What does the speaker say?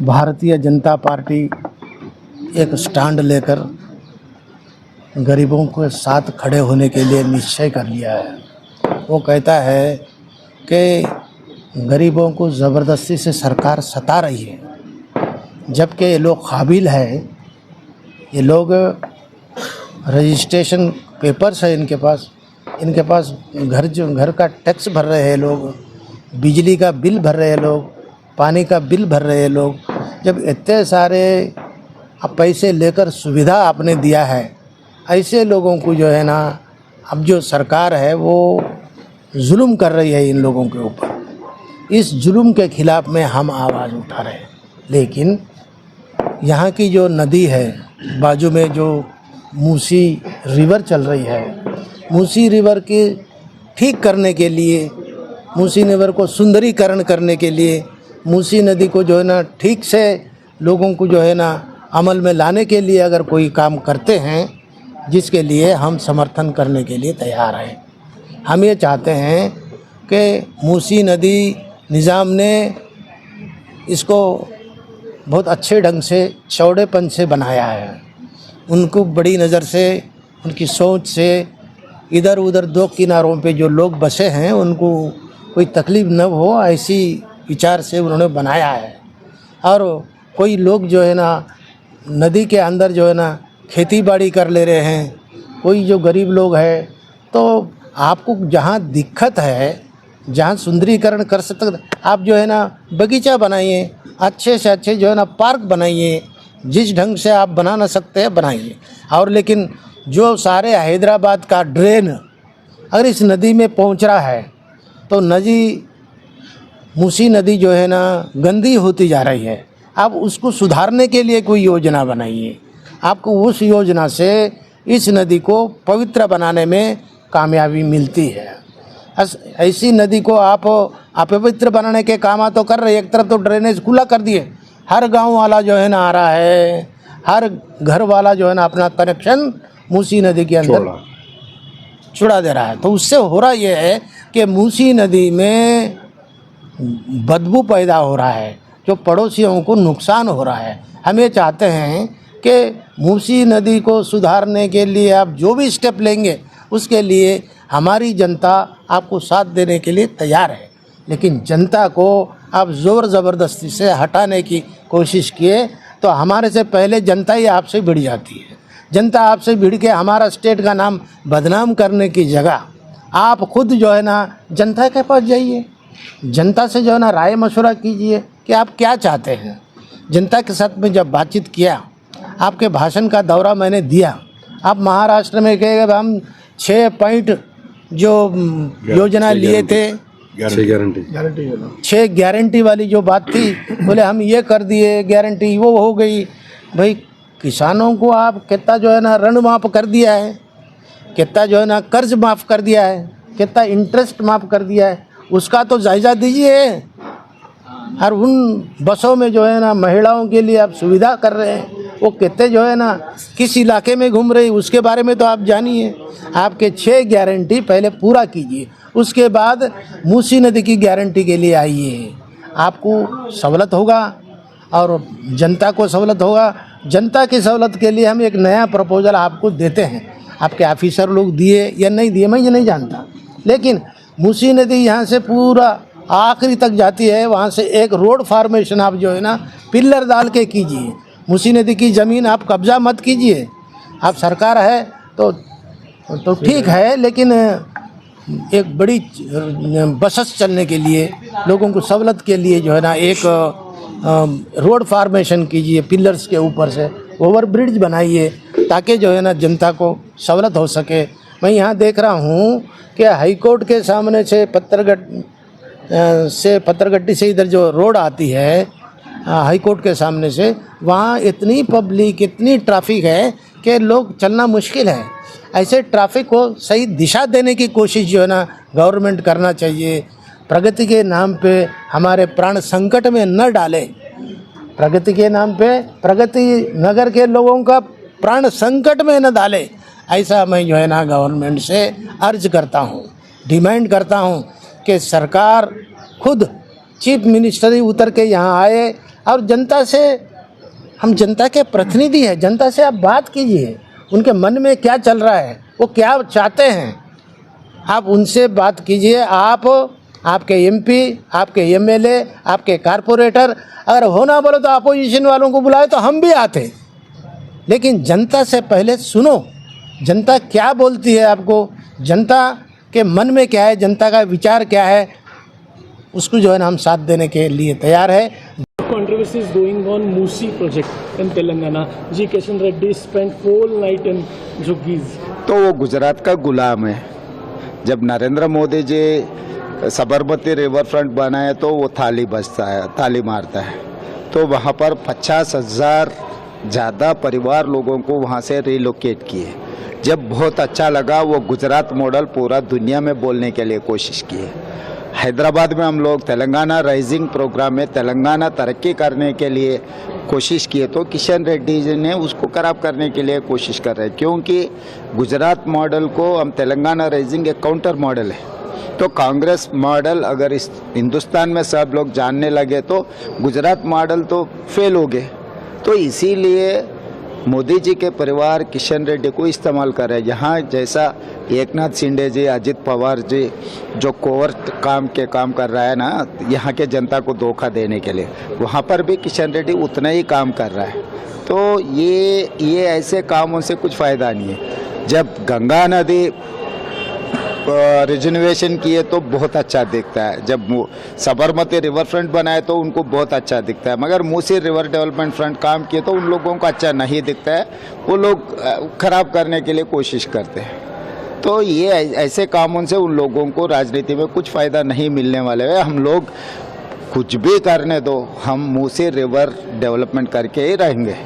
Bharatiya Janata party एक stand लेकर गरीबों के साथ खड़े होने के लिए निश्चय कर लिया है। वो कहता है कि गरीबों को ज़बरदस्ती से सरकार सता रही है, जबकि ये लोग काबिल है, ये लोग रजिस्ट्रेशन पेपर्स है इनके पास घर का टैक्स भर रहे हैं लोग, बिजली का बिल भर रहे हैं लोग, पानी का बिल भर रहे हैं लोग। जब इतने सारे पैसे लेकर सुविधा आपने दिया है, ऐसे लोगों को जो है ना, अब जो सरकार है वो जुल्म कर रही है इन लोगों के ऊपर। इस जुल्म के खिलाफ़ में हम आवाज़ उठा रहे हैं। लेकिन यहाँ की जो नदी है, बाजू में जो मूसी रिवर चल रही है, मूसी रिवर के ठीक करने के लिए, मूसी रिवर को सुंदरीकरण करने के लिए, मूसी नदी को जो है ना ठीक से लोगों को जो है ना अमल में लाने के लिए अगर कोई काम करते हैं, जिसके लिए हम समर्थन करने के लिए तैयार हैं। हम ये चाहते हैं कि मूसी नदी निज़ाम ने इसको बहुत अच्छे ढंग से, चौड़ेपन से बनाया है। उनको बड़ी नज़र से, उनकी सोच से इधर उधर दो किनारों पे जो लोग बसे हैं उनको कोई तकलीफ़ न हो, ऐसी विचार से उन्होंने बनाया है। और कोई लोग जो है ना नदी के अंदर जो है ना खेती बाड़ी कर ले रहे हैं, कोई जो गरीब लोग हैं, तो आपको जहाँ दिक्कत है, जहाँ सुंदरीकरण कर सकते, आप जो है ना बगीचा बनाइए, अच्छे से अच्छे जो है ना पार्क बनाइए, जिस ढंग से आप बना ना सकते हैं बनाइए। और लेकिन जो सारे हैदराबाद का ड्रेन अगर इस नदी में पहुंच रहा है, तो मूसी नदी जो है ना गंदी होती जा रही है। आप उसको सुधारने के लिए कोई योजना बनाइए। आपको उस योजना से इस नदी को पवित्र बनाने में कामयाबी मिलती है। ऐसी नदी को आप अपवित्र बनाने के काम तो कर रहे हैं। एक तरफ तो ड्रेनेज खुला कर दिए, हर गांव वाला जो है ना आ रहा है, हर घर वाला जो है ना अपना कनेक्शन मूसी नदी के अंदर छुड़ा दे रहा है। तो उससे हो रहा ये है कि मूसी नदी में बदबू पैदा हो रहा है, जो पड़ोसियों को नुकसान हो रहा है। हम ये चाहते हैं कि मूसी नदी को सुधारने के लिए आप जो भी स्टेप लेंगे, उसके लिए हमारी जनता आपको साथ देने के लिए तैयार है। लेकिन जनता को आप ज़ोर ज़बरदस्ती से हटाने की कोशिश किए तो हमारे से पहले जनता ही आपसे भिड़ जाती है। जनता आपसे भिड़ के हमारा स्टेट का नाम बदनाम करने की जगह आप खुद जो है ना जनता के पास जाइए, जनता से जो है ना राय मशवरा कीजिए कि आप क्या चाहते हैं। जनता के साथ में जब बातचीत किया, आपके भाषण का दौरा मैंने दिया, आप महाराष्ट्र में कहे हम 6 पॉइंट जो योजना लिए थे, 6 गारंटी वाली जो बात थी, बोले हम ये कर दिए, गारंटी वो हो गई। भाई किसानों को आप कितना जो है ना ऋण माफ़ कर दिया है, कितना जो है ना कर्ज माफ़ कर दिया है, कितना इंटरेस्ट माफ़ कर दिया है, उसका तो जायज़ा दीजिए। और उन बसों में जो है ना महिलाओं के लिए आप सुविधा कर रहे हैं, वो कितने जो है ना किस इलाके में घूम रही, उसके बारे में तो आप जानिए। आपके 6 गारंटी पहले पूरा कीजिए, उसके बाद मूसी नदी की गारंटी के लिए आइए। आपको सहूलत होगा और जनता को सहूलत होगा। जनता की सहूलत के लिए हम एक नया प्रपोजल आपको देते हैं। आपके ऑफिसर लोग दिए या नहीं दिए मैं ये नहीं जानता, लेकिन मूसी नदी यहाँ से पूरा आखिरी तक जाती है, वहाँ से एक रोड फार्मेशन आप जो है ना पिलर डाल के कीजिए। मूसी नदी की ज़मीन आप कब्जा मत कीजिए। आप सरकार है तो ठीक है, लेकिन एक बड़ी बसेस चलने के लिए, लोगों को सहूलत के लिए जो है ना एक रोड फार्मेशन कीजिए, पिलर्स के ऊपर से ओवर ब्रिज बनाइए, ताकि जो है ना जनता को सहूलत हो सके। मैं यहाँ देख रहा हूँ कि हाई कोर्ट के सामने से पत्थरगट्टी से इधर जो रोड आती है हाई कोर्ट के सामने से, वहाँ इतनी पब्लिक, इतनी ट्रैफिक है कि लोग चलना मुश्किल है। ऐसे ट्रैफिक को सही दिशा देने की कोशिश जो है ना गवर्नमेंट करना चाहिए। प्रगति के नाम पे हमारे प्राण संकट में न डाले। प्रगति के नाम पे प्रगति नगर के लोगों का प्राण संकट में न डाले, ऐसा मैं जो है ना गवर्नमेंट से अर्ज करता हूँ, डिमांड करता हूँ कि सरकार खुद चीफ मिनिस्टर ही उतर के यहाँ आए और जनता से, हम जनता के प्रतिनिधि हैं, जनता से आप बात कीजिए, उनके मन में क्या चल रहा है, वो क्या चाहते हैं, आप उनसे बात कीजिए। आप, आपके एमपी, आपके एमएलए, आपके कारपोरेटर अगर होना बोले तो अपोजिशन वालों को बुलाए तो हम भी आते, लेकिन जनता से पहले सुनो, जनता क्या बोलती है आपको, जनता के मन में क्या है, जनता का विचार क्या है, उसको जो है ना हम साथ देने के लिए तैयार है। Controversy is going on Musi project in Telangana. G. Kishan Reddy spent whole night in Joggies. तो वो गुजरात का गुलाम है। जब नरेंद्र मोदी जी साबरमती रिवर फ्रंट बनाए तो वो थाली बजता है, थाली मारता है। तो वहाँ पर 50,000 ज़्यादा परिवार लोगों को वहाँ से रिलोकेट किए। जब बहुत अच्छा लगा, वो गुजरात मॉडल पूरा दुनिया में बोलने के लिए कोशिश किए। हैदराबाद में हम लोग तेलंगाना राइजिंग प्रोग्राम में तेलंगाना तरक्की करने के लिए कोशिश किए, तो किशन रेड्डी जी ने उसको खराब करने के लिए कोशिश कर रहे हैं, क्योंकि गुजरात मॉडल को हम तेलंगाना राइजिंग एक काउंटर मॉडल है। तो कांग्रेस मॉडल अगर इस हिंदुस्तान में सब लोग जानने लगे तो गुजरात मॉडल तो फेल हो गए। तो इसीलिए मोदी जी के परिवार किशन रेड्डी को इस्तेमाल कर रहे हैं। यहाँ जैसा एकनाथ शिंदे जी, अजित पवार जी जो कोवर्ट काम कर रहा है ना, यहाँ के जनता को धोखा देने के लिए, वहाँ पर भी किशन रेड्डी उतना ही काम कर रहा है। तो ये ऐसे कामों से कुछ फ़ायदा नहीं है। जब गंगा नदी रिजर्वेशन किए तो बहुत अच्छा दिखता है, जब साबरमती रिवर फ्रंट बनाए तो उनको बहुत अच्छा दिखता है, मगर मूसी रिवर डेवलपमेंट फ्रंट काम किए तो उन लोगों को अच्छा नहीं दिखता है, वो लोग खराब करने के लिए कोशिश करते हैं। तो ये ऐसे कामों से उन लोगों को राजनीति में कुछ फ़ायदा नहीं मिलने वाले है। हम लोग कुछ भी करने दो, हम मूसी रिवर डेवलपमेंट करके ही रहेंगे।